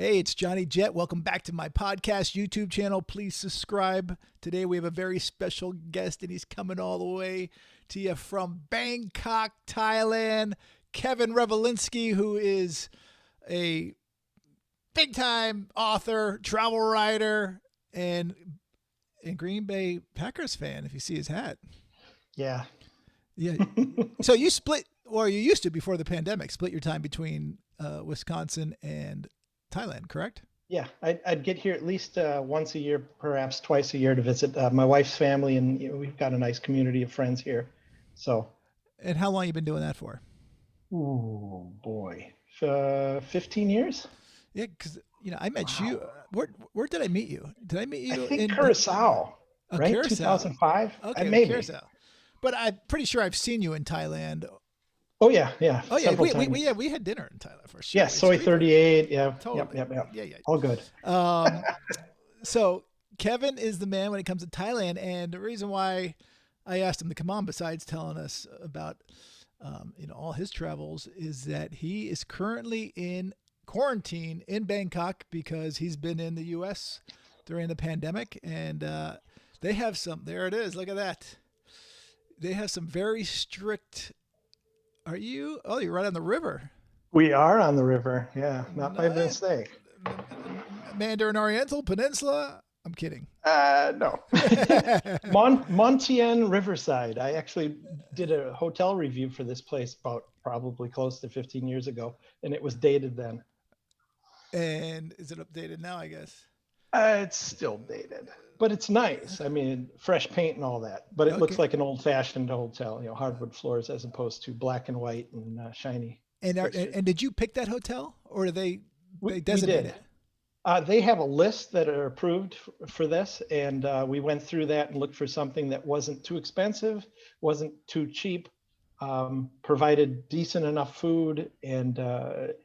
Hey, it's Johnny Jet. Welcome back to my podcast YouTube channel. Please subscribe. Today we have a very special guest, and he's coming all the way to you from Bangkok, Thailand. Kevin Revelinsky, who is a big-time author, travel writer, and Green Bay Packers fan, if you see his hat. Yeah. Yeah. So you split, or you used to before the pandemic, split your time between Wisconsin and Thailand, correct? Yeah, I'd get here at least once a year, perhaps twice a year to visit my wife's family, and we've got a nice community of friends here. So, And how long you been doing that for? ooh boy, 15 years? Yeah, because I met you. Where did I meet you? Did I meet I you think in Curacao, right? Curacao? 2005? Okay, Maybe. Curacao. But I'm pretty sure I've seen you in Thailand. Oh yeah, yeah. Oh yeah, Several times. we had dinner in Thailand for sure. Yeah, Soy 38. Yeah, Totally. yep. Yeah. All good. So Kevin is the man when it comes to Thailand, and the reason why I asked him to come on, besides telling us about all his travels, is that he is currently in quarantine in Bangkok because he's been in the U.S. during the pandemic, and they have some. There it is. Look at that. They have some very strict. Are you? Oh, you're right on the river. We are on the river. Yeah, not by Nice. mistake. Mandarin Oriental Peninsula. I'm kidding. No. Montien Riverside. I actually did a hotel review for this place about probably close to 15 years ago, and it was dated then. And is it updated now, I guess? It's still dated, but it's nice. I mean, fresh paint and all that, but it looks Okay. like an old-fashioned hotel, hardwood floors as opposed to black and white and shiny And fixtures. and did you pick that hotel, or do they We designate did. it? They have a list that are approved for this, and we went through that and looked for something that wasn't too expensive, wasn't too cheap, provided decent enough food, and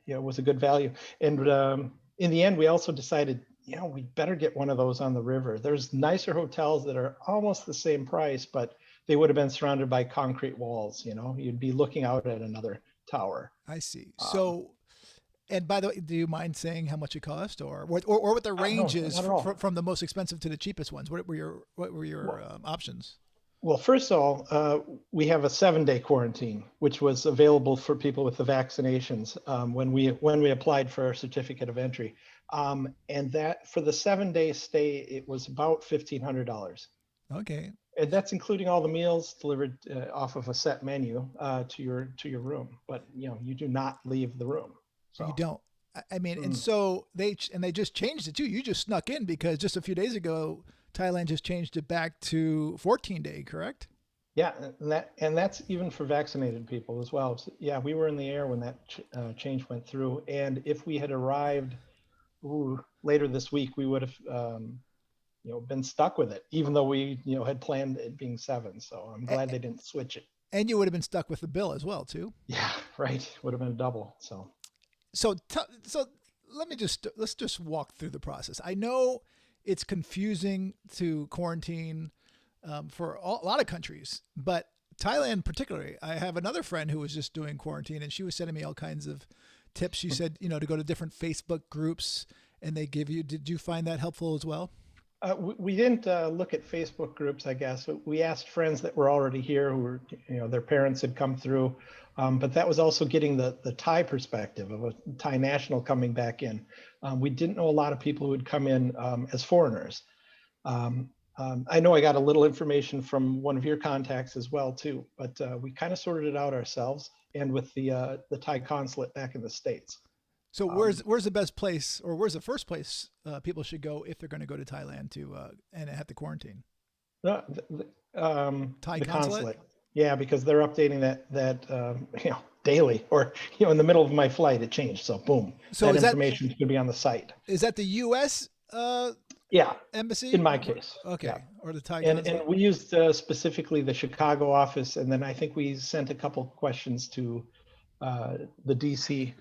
was a good value. And in the end, we also decided, we better get one of those on the river. There's nicer hotels that are almost the same price, but they would have been surrounded by concrete walls. You'd be looking out at another tower. I see. Um, So, and by the way, do you mind saying how much it cost, or what the range no, is not at all. from the most expensive to the cheapest ones? What were your options? Well, first of all, we have a 7-day quarantine, which was available for people with the vaccinations when we applied for our certificate of entry, and that for the 7-day stay, it was about $1,500, Okay. and that's including all the meals delivered off of a set menu to your room. But you do not leave the room. You So don't. I mean, and mm, so they just changed it too. You just snuck in because just a few days ago, Thailand just changed it back to 14-day, correct? yeah, and that's even for vaccinated people as well. So, yeah, we were in the air when that change went through, and if we had arrived later this week, we would have, been stuck with it, even though we, had planned it being 7. So I'm glad they didn't switch it. And you would have been stuck with the bill as well too. Yeah, right. Would have been a double. So So let's just walk through the process. I know it's confusing to quarantine for a lot of countries, but Thailand particularly. I have another friend who was just doing quarantine, and she was sending me all kinds of tips. She said, to go to different Facebook groups, and they give you. Did you find that helpful as well? we didn't look at Facebook groups, I guess. We asked friends that were already here who were, their parents had come through. But that was also getting the Thai perspective of a Thai national coming back in. We didn't know a lot of people who would come in as foreigners. I know I got a little information from one of your contacts as well too, but we kind of sorted it out ourselves and with the Thai consulate back in the States. So Um, where's the best place, or where's the first place people should go if they're going to go to Thailand to and have to quarantine? the, Thai the consulate. consulate, yeah, because they're updating that daily, or in the middle of my flight it changed, so boom, So that is that information is going to be on the site. the U.S. Yeah, Embassy? in my case, yeah. Okay, or the Thai And consulate? we used specifically the Chicago office, and then I think we sent a couple questions to the DC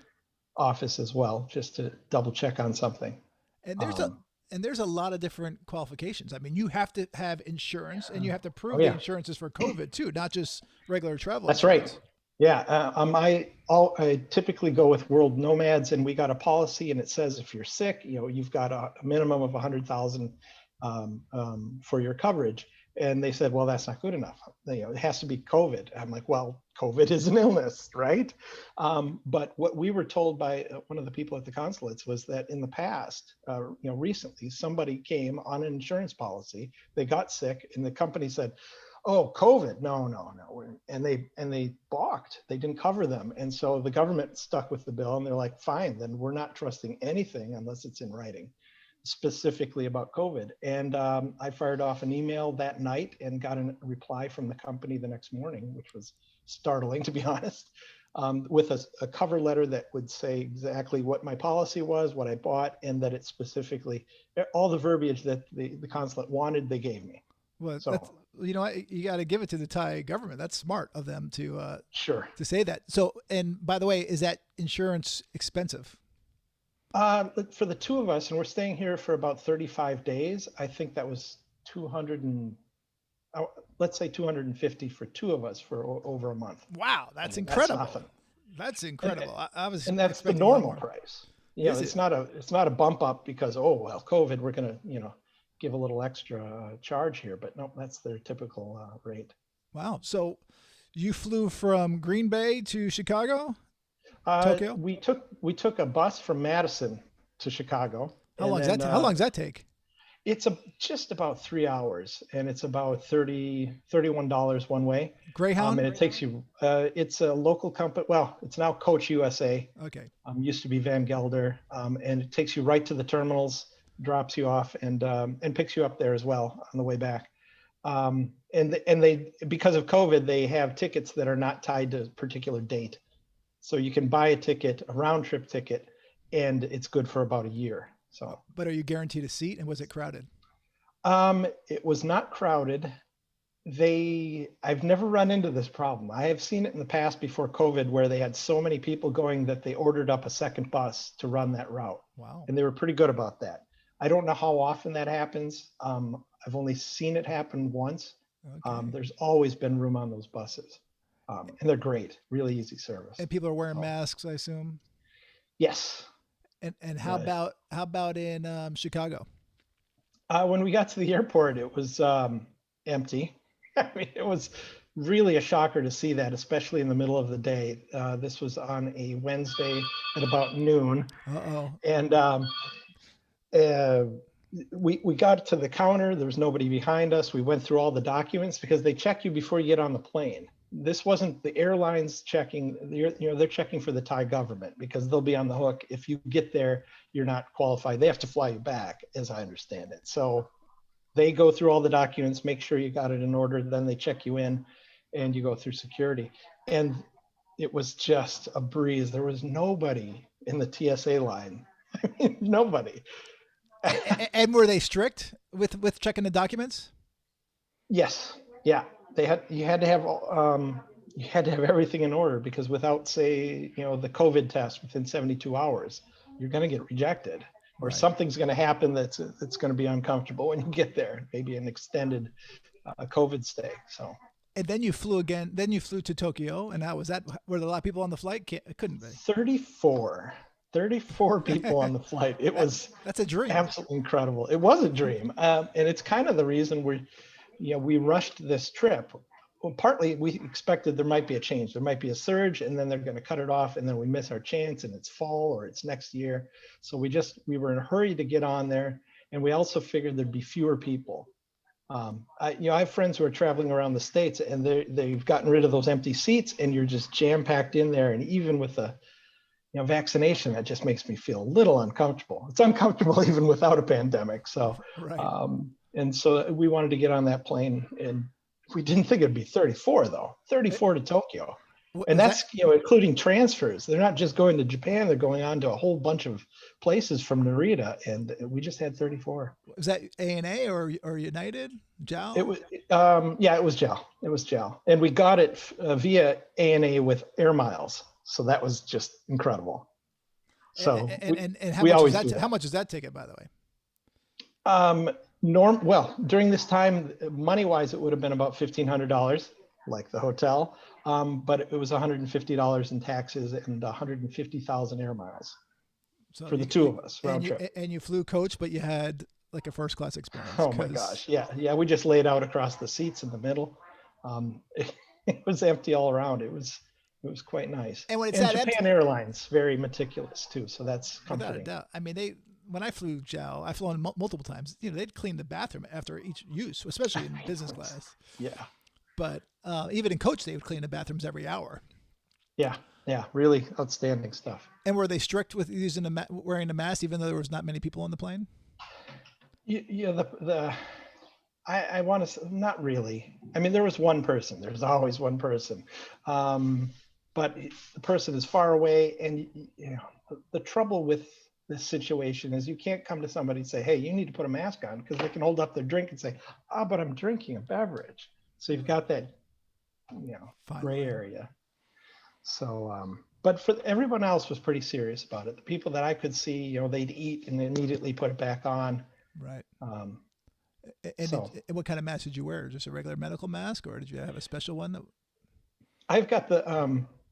office as well, just to double check on something. And Um, there's a lot of different qualifications. I mean, you have to have insurance, and you have to oh prove the yeah, insurance is for COVID too, not just regular travel that's right. insurance. Yeah, I typically go with World Nomads, and we got a policy, and it says if you're sick, you've got a minimum of 100,000 for your coverage. And they said, well, that's not good enough. It has to be COVID. I'm like, well, COVID is an illness, right? But what we were told by one of the people at the consulates was that in the past, recently, somebody came on an insurance policy, they got sick, and the company said, oh, COVID, no. And they balked. They didn't cover them. And so the government stuck with the bill, and they're like, fine, then we're not trusting anything unless it's in writing, specifically about COVID. And I fired off an email that night and got a reply from the company the next morning, which was startling, to be honest, with a cover letter that would say exactly what my policy was, what I bought, and that it specifically, all the verbiage that the consulate wanted, they gave me. Well, that's, So, you got to give it to the Thai government. That's smart of them sure. to say that. So, and by the way, is that insurance expensive? For the two of us, and we're staying here for about 35 days, I think that was 200 and let's say 250 for two of us for over a month. Wow, I that's mean, that's incredible. nothing. That's And, incredible. I was and that's the expecting a lot normal more. price. Is it? It's not a bump up because, oh, well, COVID, we're going to, give a little extra charge here, but no, that's their typical rate. Wow. So you flew from Green Bay to Chicago, Uh, Tokyo? we took we took a bus from Madison to Chicago, How and long does then how long does that take? it's just about 3 hours, and it's about $31 one way. Greyhound? And it takes you, it's a local company. Well, it's now Coach USA. Okay. Used to be Van Gelder. And it takes you right to the terminals, drops you off, and picks you up there as well on the way back. And they, because of COVID, they have tickets that are not tied to a particular date. So you can buy a ticket, a round trip ticket, and it's good for about a year. So, But are you guaranteed a seat, and was it crowded? it was not crowded. I've never run into this problem. I have seen it in the past before COVID where they had so many people going that they ordered up a second bus to run that route. Wow. And they were pretty good about that. I don't know how often that happens. I've only seen it happen once. Okay. There's always been room on those buses. And they're great, really easy service. And people are wearing So, masks, I assume. yes. And Right. how about in Chicago? When we got to the airport, it was empty. I mean, it was really a shocker to see that, especially in the middle of the day. This was on a Wednesday at about noon, Uh-oh. and uh, we got to the counter. There was nobody behind us. We went through all the documents because they check you before you get on the plane. This wasn't the airlines checking. They're checking for the Thai government because they'll be on the hook if you get there. You're not qualified. They have to fly you back, as I understand it. So they go through all the documents, make sure you got it in order. Then they check you in, and you go through security. And it was just a breeze. There was nobody in the TSA line. I mean, nobody. And were they strict with checking the documents? Yes. Yeah. You had to have everything in order because without, say, the COVID test within 72 hours, you're going to get rejected, or Right. something's going to happen that's going to be uncomfortable when you get there. Maybe an extended COVID stay. So. And then you flew again. Then you flew to Tokyo, and how was that? Were there a lot of people on the flight? Couldn't be. 34 people on the flight. It was That's a dream. absolutely incredible. It was a dream. And it's kind of the reason we rushed this trip. Well, partly we expected there might be a change. There might be a surge, and then they're going to cut it off, and then we miss our chance, and it's fall or it's next year. So we were in a hurry to get on there, and we also figured there'd be fewer people. I have friends who are traveling around the States, and they've gotten rid of those empty seats, and you're just jam packed in there. And even with the vaccination, that just makes me feel a little uncomfortable. It's uncomfortable even without a pandemic. So, Right. and so we wanted to get on that plane, and we didn't think it'd be 34 though. 34 to Tokyo, and Was that's including transfers. They're not just going to Japan; they're going on to a whole bunch of places from Narita, and we just had 34. was that ANA or United? JAL? It was, it was JAL. It was JAL, and we got it via ANA with Air Miles, so that was just incredible. So And how we much always is do that? that. How much is that ticket, by the way? Well, during this time, money wise, it would have been about $1,500, like the hotel. but it was $150 in taxes and 150,000 air miles So for the two of us round trip. and you flew coach, but you had like a first class experience Oh my because gosh, yeah. We just laid out across the seats in the middle. It was empty all around. It was quite nice. and when it's And that empty, Japan Airlines, very meticulous too, so that's without a comforting. doubt. I mean, they when I flew JAL, I've flown multiple times. You know, they'd clean the bathroom after each use, especially in business class. Yeah, But even in coach, they would clean the bathrooms every hour. yeah, yeah. Really outstanding stuff. And were they strict with using wearing a mask, even though there was not many people on the plane? Yeah, the I want to not really. I mean, there was one person. There's always one person, um, but the person is far away, and you know the trouble with this situation is you can't come to somebody and say, "Hey, you need to put a mask on," because they can hold up their drink and say, "Ah, but I'm drinking a beverage." So you've got that, Fine gray line. area. So, but for everyone else was pretty serious about it. The people that I could see, they'd eat and immediately put it back on. Right. Um, And so what kind of mask did you wear? Just a regular medical mask, or did you have a special one? That, I've got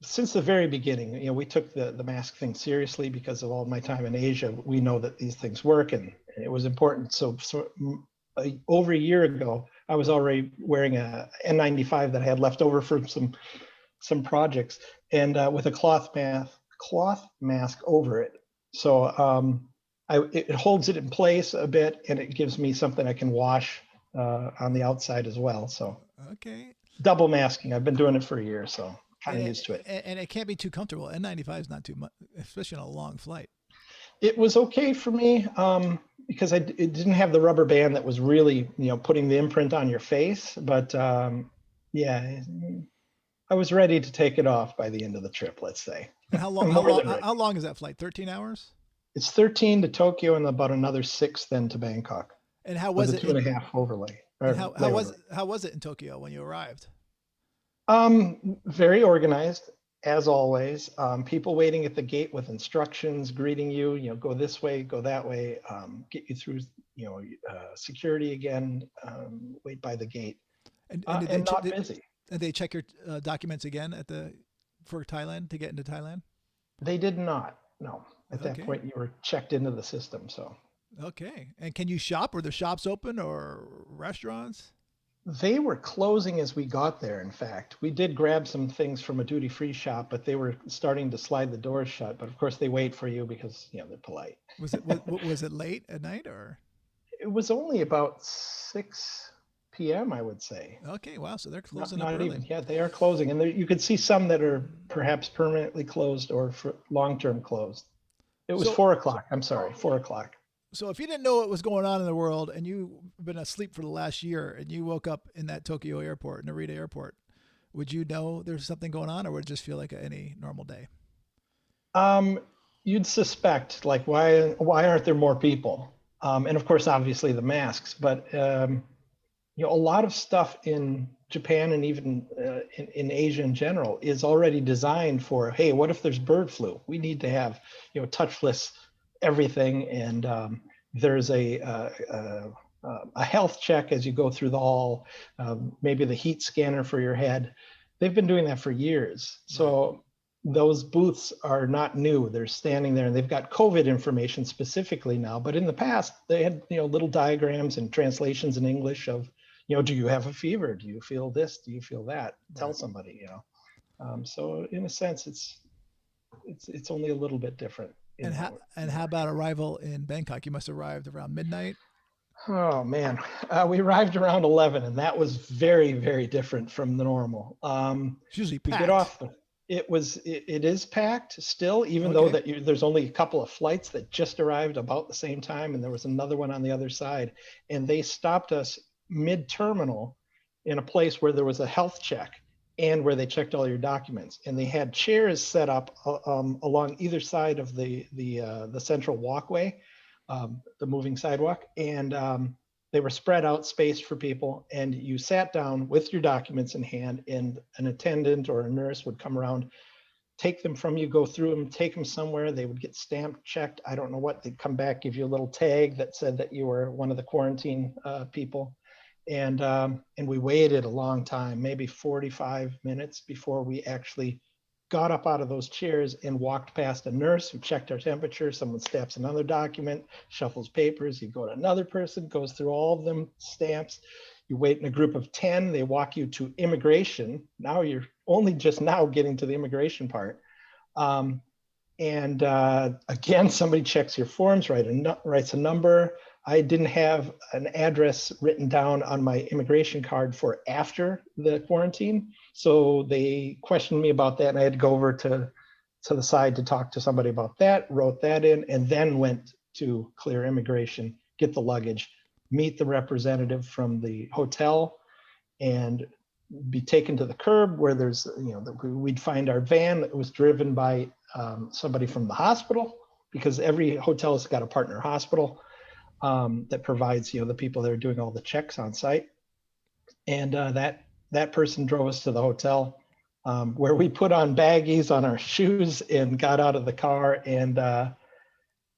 since the very beginning, we took the mask thing seriously because of all my time in Asia. We know that these things work, and it was important. Over a year ago, I was already wearing a N95 that I had left over from some projects, and with a cloth mask over it. So it holds it in place a bit, and it gives me something I can wash on the outside as well. So okay. double masking. I've been doing it for a year, so kind And of used to it. it can't be too comfortable. N95 is not too much, especially on a long flight. It was okay for me because it didn't have the rubber band that was really, putting the imprint on your face. But yeah, I was ready to take it off by the end of the trip, let's say. And how long? More than How ready. long is that flight? 13 hours. It's 13 to Tokyo and about another 6 then to Bangkok And how with was a it two and in? a half overlay And or layover. how was it in Tokyo when you arrived? Very organized as always. People waiting at the gate with instructions, greeting you. Go this way, go that way. Get you through. Security again. Wait by the gate, And and not busy. did they check your documents again at the for Thailand to get into Thailand? They did not. No, at that Okay. point you were checked into the system. So Okay. And can you shop? Were the shops open or restaurants? they were closing as we got there. In fact, we did grab some things from a duty-free shop, but they were starting to slide the doors shut. But of course, they wait for you because they're polite. Was it late at night or? It was only about 6 p.m., I would say. Okay. Wow. So they're Not, closing up not early. even. Yeah, they are closing, and there, you could see some that are perhaps permanently closed or for long-term closed. It was So 4 o'clock. I'm sorry, 4 o'clock. so if you didn't know what was going on in the world and you've been asleep for the last year and you woke up in that Tokyo airport, Narita airport, would you know there's something going on, or would it just feel like any normal day? Um, you'd suspect like why aren't there more people? And of course, obviously the masks, but a lot of stuff in Japan and even in Asia in general is already designed for, hey, what if there's bird flu? We need to have, touchless everything. And there's a health check as you go through the hall, maybe the heat scanner for your head. They've been doing that for years. Right. So those booths are not new. They're standing there and they've got COVID information specifically now. But in the past, they had, little diagrams and translations in English of, do you have a fever? Do you feel this? Do you feel that? Tell Right. somebody, So in a sense, it's only a little bit different in that And in that how about regard. arrival in Bangkok? You must have arrived around midnight. Oh man, we arrived around 11, and that was very, very different from the normal. It's usually We get packed. off the. It is packed still, even though Okay. that there's only a couple of flights that just arrived about the same time, and there was another one on the other side, and they stopped us mid terminal in a place where there was a health check and where they checked all your documents, and they had chairs set up along either side of the central walkway, the moving sidewalk, and they were spread out, spaced for people, and you sat down with your documents in hand, and an attendant or a nurse would come around, take them from you, go through them, take them somewhere. They would get stamped, checked. I don't know what. They'd come back, give you a little tag that said that you were one of the quarantine people, And we waited a long time, maybe 45 minutes before we actually got up out of those chairs and walked past a nurse who checked our temperature. Someone stamps another document, shuffles papers. You go to another person, goes through all of them, stamps. You wait in a group of 10. They walk you to immigration. Now you're only just now getting to the immigration part. And again, somebody checks your forms, writes a number. I didn't have an address written down on my immigration card for after the quarantine. So they questioned me about that, and I had to go over to the side to talk to somebody about that, wrote that in, and then went to clear immigration, get the luggage, meet the representative from the hotel, and be taken to the curb where there's, we'd find our van that was driven by somebody from the hospital, because every hotel has got a partner hospital that provides, the people that are doing all the checks on site. And that person drove us to the hotel where we put on baggies on our shoes and got out of the car and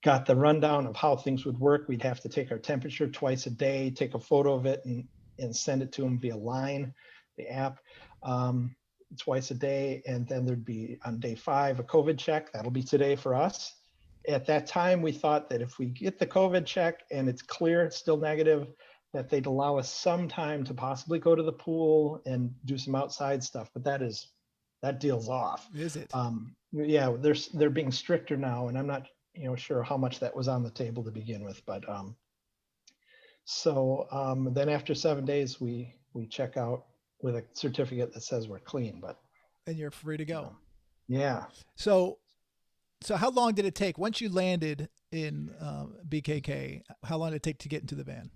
got the rundown of how things would work. We'd have to take our temperature twice a day, take a photo of it and send it to them via Line, the app, twice a day. And then there'd be on day 5, a COVID check. That'll be today for us. At that time, we thought that if we get the COVID check and it's clear, it's still negative, that they'd allow us some time to possibly go to the pool and do some outside stuff. But that deal's off. Is it? Yeah, they're being stricter now, and I'm not sure how much that was on the table to begin with. But then after 7 days, we check out with a certificate that says we're clean. But and you're free to go. Yeah. So how long did it take once you landed in BKK? How long did it take to get into the van?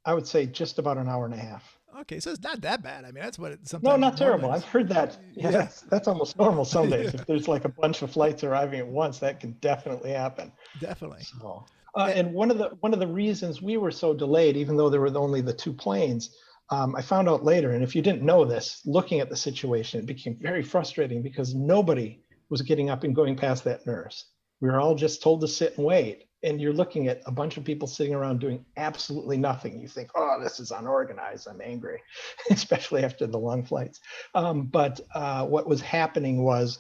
I would say just about an hour and a half. Okay, so it's not that bad. I mean, that's what sometimes. No, not terrible. I've heard that. Yeah, that's almost normal some days. If there's like a bunch of flights arriving at once, that can definitely happen. Definitely. So, and one of the reasons we were so delayed, even though there were only the 2 planes, I found out later, and if you didn't know this, looking at the situation, it became very frustrating because nobody was getting up and going past that nurse. We were all just told to sit and wait. And you're looking at a bunch of people sitting around doing absolutely nothing. You think, oh, this is unorganized. I'm angry, especially after the long flights. But what was happening was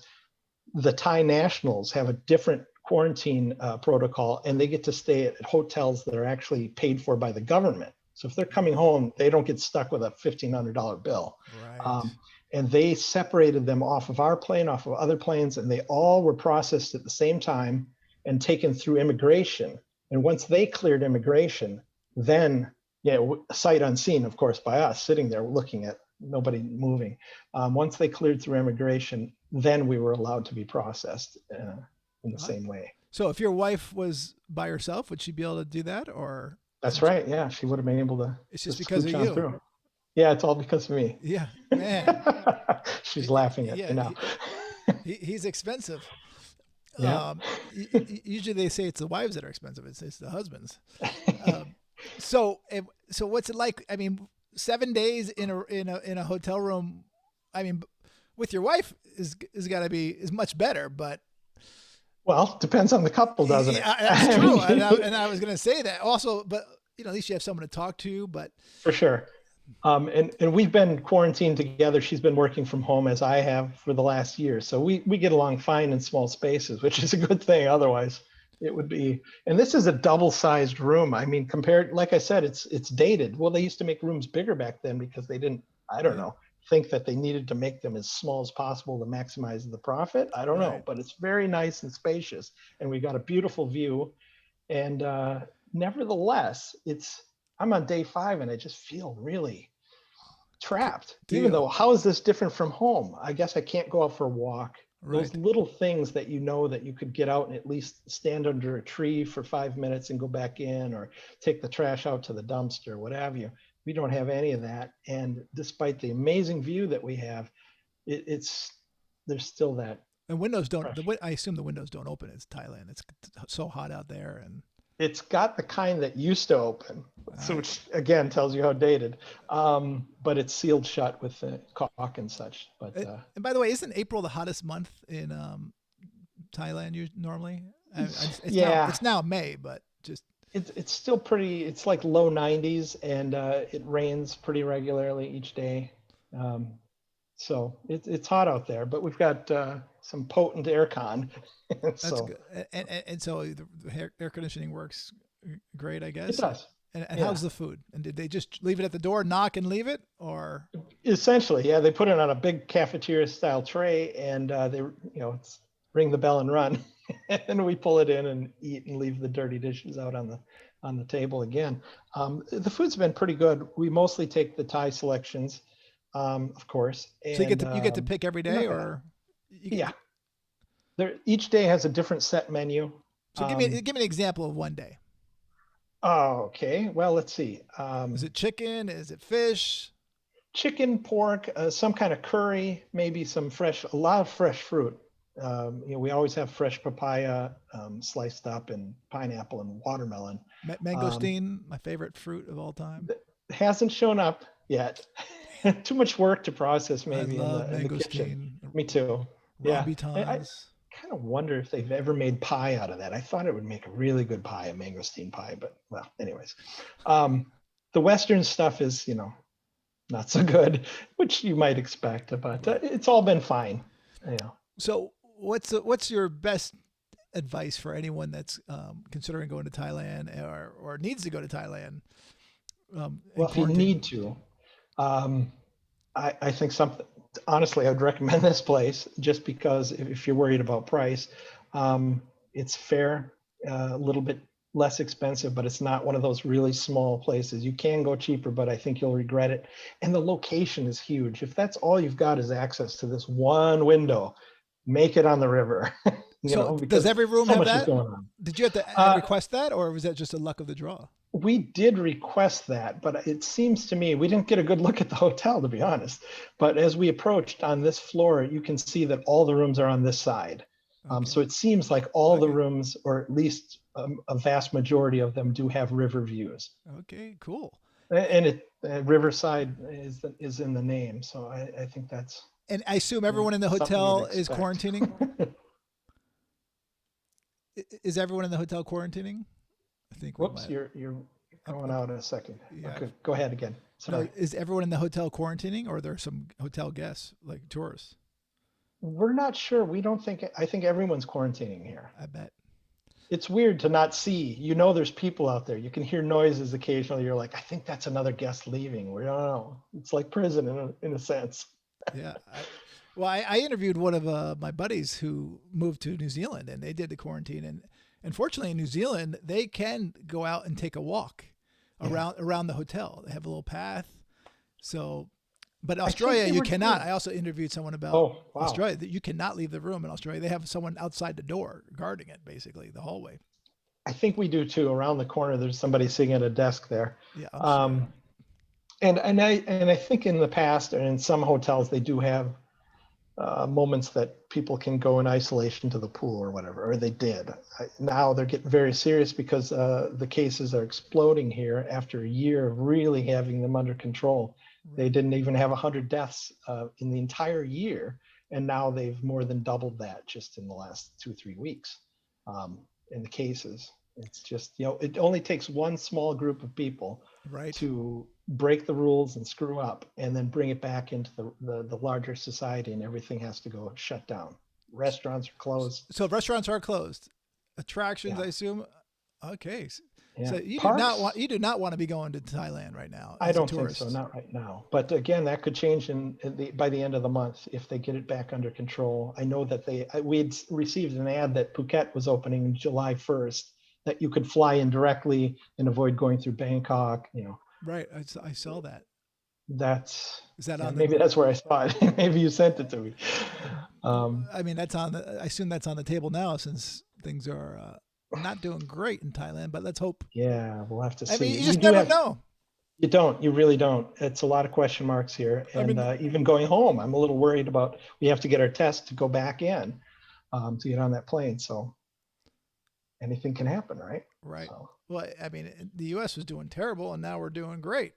the Thai nationals have a different quarantine protocol, and they get to stay at hotels that are actually paid for by the government. So if they're coming home, they don't get stuck with a $1,500 bill. Right. And they separated them off of our plane, off of other planes, and they all were processed at the same time and taken through immigration. And once they cleared immigration, then, sight unseen, of course, by us sitting there looking at nobody moving. Once they cleared through immigration, then we were allowed to be processed in the same way. So if your wife was by herself, would she be able to do that? Or that's right. Yeah, she would have been able to. It's just because of you. Through. Yeah, it's all because of me. Yeah, man. She's laughing at me now. He's expensive. Yeah. Usually they say it's the wives that are expensive. It's the husbands. So what's it like? I mean, 7 days in a hotel room. I mean, with your wife is much better, but. Well, depends on the couple, doesn't it? That's true. and I was going to say that also, but at least you have someone to talk to. But for sure. And we've been quarantined together. She's been working from home as I have for the last year. So we get along fine in small spaces, which is a good thing. Otherwise it would be, and this is a double-sized room. I mean, compared, like I said, it's dated. Well, they used to make rooms bigger back then because they didn't, I don't know, think that they needed to make them as small as possible to maximize the profit. I don't know, but it's very nice and spacious. And we got a beautiful view. And nevertheless, I'm on day 5 and I just feel really trapped, even though how is this different from home? I guess I can't go out for a walk. Right. Those little things that that you could get out and at least stand under a tree for 5 minutes and go back in, or take the trash out to the dumpster, what have you. We don't have any of that. And despite the amazing view that we have, there's still that. And windows don't, I assume the windows don't open. It's Thailand. It's so hot out there. And it's got the kind that used to open, so which again tells you how dated. But it's sealed shut with the caulk and such. But and by the way, isn't April the hottest month in Thailand normally? It's now May, but just It's still pretty. It's like low 90s, and it rains pretty regularly each day. Um, so it's hot out there, but we've got some potent aircon. That's So good. And so the air conditioning works great, I it guess. does. And Yeah. how's the food? And did they just leave it at the door, knock and leave it, or Essentially, yeah, they put it on a big cafeteria style tray, and it's ring the bell and run, and we pull it in and eat and leave the dirty dishes out on the table again. The food's been pretty good. We mostly take the Thai selections, of course, so and you get to pick every they're day, not bad. or you Yeah, get, each day has a different set menu. so Um, give me an example of one day. oh, okay. Well, let's see. Is it chicken? Is it fish? Chicken, pork, some kind of curry, maybe a lot of fresh fruit. We always have fresh papaya sliced up, and pineapple and watermelon. Um, Mangosteen, my favorite fruit of all time. hasn't shown up yet. Too much work to process, I maybe love in the kitchen. mangosteen, Me too. Yeah, I rambutans. kind of wonder if they've ever made pie out of that. I thought it would make a really good pie, a mangosteen pie, but well, anyways. Um, the Western stuff is, not so good, which you might expect, but Right. it's all been fine. So what's your best advice for anyone that's considering going to Thailand or needs to go to Thailand in Well, if you quarantine? need to, um, I think something, honestly, I would recommend this place just because if you're worried about price, um, it's fair, a little bit less expensive, but it's not one of those really small places. You can go cheaper, but I think you'll regret it. And the location is huge. If that's all you've got is access to this one window, make it on the river, So does because every room so have much is that? going on. Did you have to Uh, request that, or was that just a luck of the draw? we did request that, but it seems to me we didn't get a good look at the hotel, to be honest. But as we approached on this floor, you can see that all the rooms are on this side. Okay. So it seems like all the Okay. rooms, or at least a vast majority of them, do have river views. Okay. Cool. And Riverside is in the name, so I think that's And I assume everyone in the something you'd hotel is expect. quarantining. Is everyone in the hotel quarantining? I think we Whoops, might. you're Up, going up, out in a second. yeah. Okay, go ahead again. No, Sorry. is everyone in the hotel quarantining, or are there some hotel guests like tourists? We're not sure. We don't think, I think everyone's quarantining here. I bet. It's weird to not see. There's people out there. You can hear noises occasionally. You're like, I think that's another guest leaving. We don't know. It's like prison in a sense. Yeah. I interviewed one of my buddies who moved to New Zealand, and they did the quarantine. And fortunately, in New Zealand, they can go out and take a walk Yeah. around the hotel. They have a little path. So, but I think Australia, they you were cannot. doing. I also interviewed someone about Oh, wow. Australia that you cannot leave the room in Australia. They have someone outside the door guarding it, basically the hallway. I think we do too. Around the corner, there's somebody sitting at a desk there. Yeah, I'm sure. Um, and I think in the past, and in some hotels, they do have moments that people can go in isolation to the pool or whatever, or they did. Now they're getting very serious because the cases are exploding here after a year of really having them under control. They Right. didn't even have 100 deaths in the entire year, and now they've more than doubled that just in the last 2 or 3 weeks in the cases. It's just, it only takes one small group of people Right. to break the rules and screw up, and then bring it back into the larger society, and everything has to go shut down. Restaurants are closed. So restaurants are closed. Attractions, Yeah, I assume. Okay. yeah. So Parks, you do not want to be going to Thailand right now I as a don't think so, tourist. not right now. But again, that could change by the end of the month if they get it back under control. I know that we'd received an ad that Phuket was opening July 1st, that you could fly in directly and avoid going through Bangkok. Right. I saw that. That's, Is that yeah, on the? maybe that's where I saw it. Maybe you sent it to me. Um, I mean, that's on the. I assume that's on the table now since things are not doing great in Thailand. But let's hope. yeah, we'll have to I mean, see. you We just do never have know. You really don't. It's a lot of question marks here. I And mean, even going home, I'm a little worried about, we have to get our test to go back in to get on that plane. So anything can happen, right? right. So Well, I mean, the U.S. was doing terrible, and now we're doing great.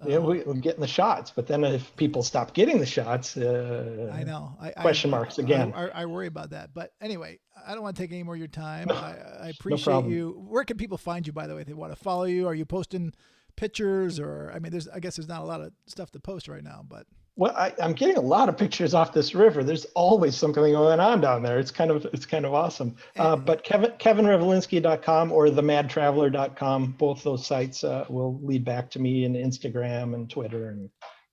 Yeah, we're getting the shots, but then if people stop getting the shots, I know. question marks again. I worry about that. But anyway, I don't want to take any more of your time. I No appreciate problem. you. Where can people find you, by the way, if they want to follow you? Are you posting pictures, or I mean, I guess there's not a lot of stuff to post right now, but Well, I'm getting a lot of pictures off this river. There's always something going on down there. It's kind of awesome. eh, But kevinrevelinsky.com or themadtraveler.com, both those sites will lead back to me in Instagram and Twitter and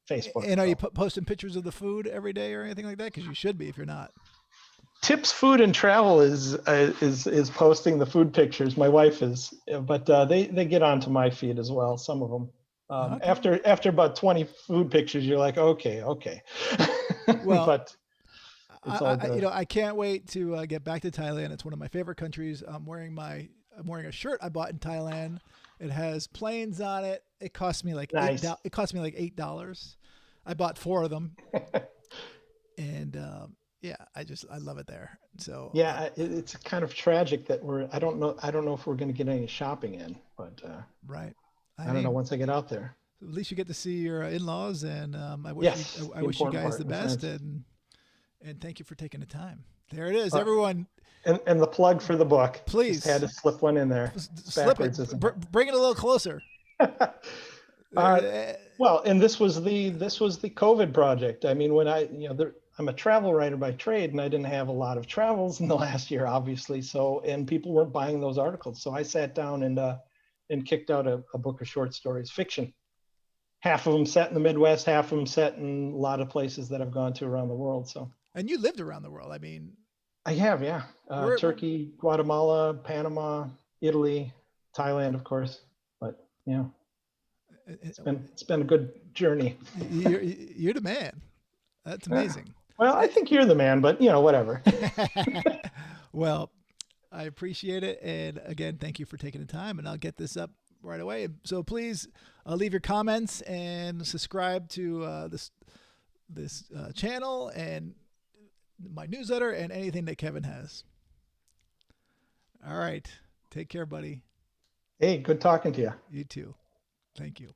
Facebook. and are you So. posting pictures of the food every day or anything like that? Because you should be if you're not. Tips Food and Travel is posting the food pictures. My wife is, but they get onto my feed as well. Some of them. Okay. After about 20 food pictures, you're like, okay. Well, But it's all good. I can't wait to get back to Thailand. It's one of my favorite countries. I'm wearing a shirt I bought in Thailand. It has planes on it. It cost me like Nice. It cost me like $8. I bought 4 of them, and yeah, I love it there. So Yeah, it's kind of tragic that I don't know if we're going to get any shopping in, but right. I don't know once I get out there. At least you get to see your in-laws, and Yes, I the wish you important guys part, the my best, friends. and thank you for taking the time. There it is, Uh, everyone. and the plug for the book. Just had Please to slip one in there. slip Backwards, it. isn't it? Bring it a little closer. Uh, There, well, and this was the COVID project. I mean, when I'm a travel writer by trade, and I didn't have a lot of travels in the last year, obviously. So, and people weren't buying those articles. So I sat down and kicked out a book of short stories, fiction. Half of them set in the Midwest, half of them set in a lot of places that I've gone to around the world. So and you lived around the world. I mean, I have, yeah, where Turkey, Guatemala, Panama, Italy, Thailand, of course. But yeah, it's been a good journey. you're the man. That's Yeah. amazing. Well, I think you're the man, but whatever. Well, I appreciate it, and again, thank you for taking the time. And I'll get this up right away. So please leave your comments and subscribe to this channel and my newsletter and anything that Kevin has. All right, take care, buddy. Hey, good talking to you. You too. Thank you.